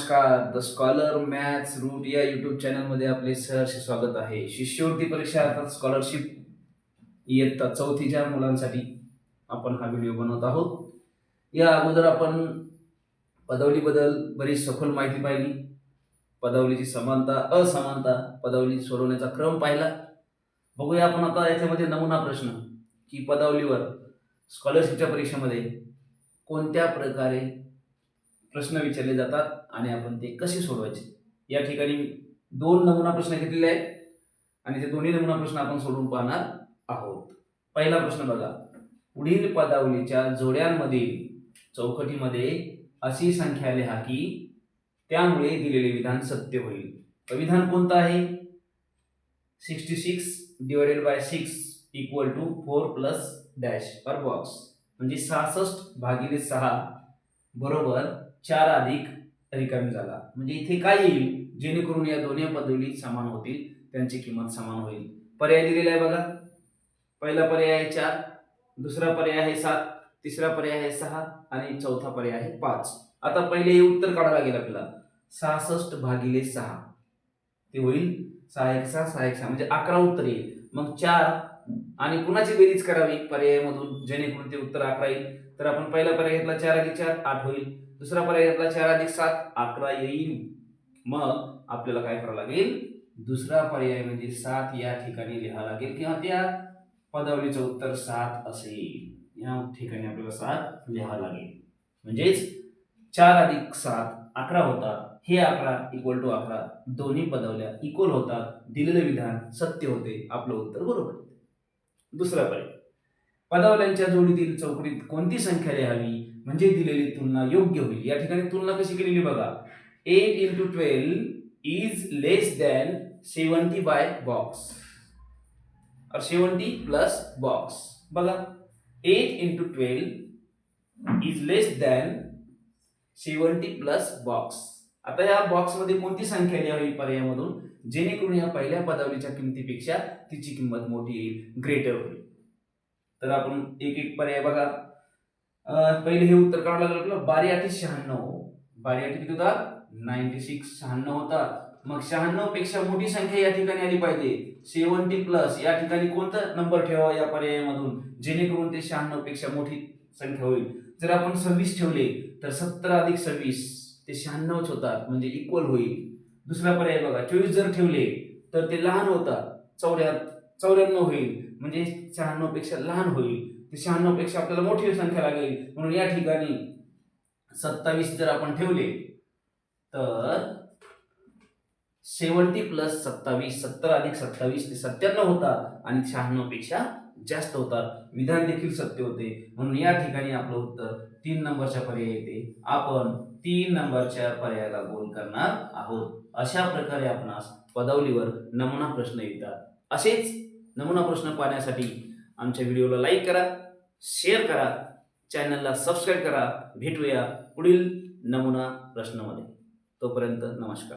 नमस्कार. The scholar maths route या YouTube चॅनलमध्ये आपले सहर्ष स्वागत आहे. शिष्यवृत्ती परीक्षा अर्थात स्कॉलरशिप इयत्ता चौथीच्या मुलांसाठी आपण हा व्हिडिओ बनवत आहोत. या अगोदर आपण पदावलीबद्दल बरीच सखोल माहिती पाहिली, पदावलीची समानता असमानता, पदावली सोडवण्याचा क्रम पाहिला. बघूया आपण आता याच्यामध्ये नमुना प्रश्न की पदावलीवर स्कॉलरशिपच्या परीक्षेमध्ये कोणत्या प्रकारे प्रश्न विचारले जातात आणि आपण ते कसे सोडवायचे. या ठिकाणी 2 नमुना प्रश्न घेतलेले आहेत आणि ते दोन्ही नमुना प्रश्न आपण सोडवून पाहणार आहोत. पहिला प्रश्न बघा, पुढील पदावलीच्या जोड्यांमधील चौकटीमध्ये अशी संख्या लिहा की त्यामुळे दिलेले विधान सत्य होईल. विधान कोणतं आहे? 66 divided by 6 equal to 4 plus dash per box, म्हणजे 66 भागिले 6 बरोबर 4 अधिक रिकामी झाला. म्हणजे इथे काय येईल जेणेकरून या दोन्ही पदावली समान होतील, त्यांची किंमत समान होईल. पर्याय दिलेला आहे बघा. पहिला पर्याय आहे 4, दुसरा पर्याय आहे 7, तिसरा पर्याय आहे 6 आणि चौथा पर्याय आहे 5. आता पहिले हे उत्तर काढावं लागेल आपल्याला. 66 भागिले 6 ते होईल 6 1 6 6 1 6 म्हणजे 11 उत्तर येईल. मग 4 आणि कुणाची बेरीज करावी पर्यायामधून जेणेकरून ते उत्तर 11 येईल. तर आपण पहिला पर्याय घेतला 4 अधिक 4 8 होईल. दुसरा पर्याय घेतला 4 अधिक 7 11 येईल. मग आपल्याला काय करावं लागेल? दुसरा पर्याय म्हणजे 7 या ठिकाणी लिहावं लागेल किंवा त्या पदावलीचं उत्तर 7 असेल. या ठिकाणी आपल्याला 7 लिहावं लागेल. म्हणजेच 4 अधिक 7 11 होतात. हे 11 इक्वल टू 11 दोन्ही पदावल्या इक्वल होतात. दिलेले विधान सत्य होते. आपलं उत्तर बरोबर. दुसरा पर्याय, पदावल्यांच्या जोडीतील चौकटीत कोणती संख्या लिहावी म्हणजे दिलेली तुलना योग्य होईल. या ठिकाणी तुलना कशी केलेली बघा. 8 into 12 is less than 70 by box or 70 plus box. बघा 8 into 12 is less than 70 plus box. आता या बॉक्स मध्ये कोणती संख्या लिहावी पर्यायामधून जेणेकरून या पहिल्या पदावलीच्या किमतीपेक्षा तिची किंमत मोठी येईल, ग्रेटर होईल. तर आपण एक एक पर्याय बघा. पहिले हे उत्तर काढावं लागलं आपल्याला. 12 8 96. 12 8 किती होता? 96 96 होता. मग 96 पेक्षा मोठी संख्या या ठिकाणी आली पाहिजे. 70 प्लस या ठिकाणी कोणता नंबर ठेवावा या पर्यायामधून जेणेकरून ते 96 पेक्षा मोठी संख्या होईल. जर आपण 26 ठेवले तर 17 अधिक 26 ते 96 होतात, म्हणजे इक्वल होईल. दुसरा पर्याय बघा, 24 जर ठेवले तर ते लहान होतात, 94 होईल, म्हणजे 96 पेक्षा लहान होईल. ते 96 पेक्षा आपल्याला मोठी संख्या लागेल. म्हणून या ठिकाणी 27 जर आपण ठेवले तर 70 प्लस 27 70 अधिक 27 ते 97 होतात आणि 96 पेक्षा जास्त होतात. विधान देखील सत्य होते. म्हणून या ठिकाणी आपलं उत्तर 3 नंबरच्या पर्याय येते. आपण 3 नंबरच्या पर्यायाला गोल करणार आहोत. अशा प्रकारे आपणास पदावलीवर नमुना प्रश्न येतात. असेच नमुना प्रश्न पाहण्यासाठी आमच्या व्हिडिओला लाईक करा, शेअर करा, चॅनलला सबस्क्राईब करा. भेटूया पुढील नमुना प्रश्नामध्ये. तोपर्यंत नमस्कार.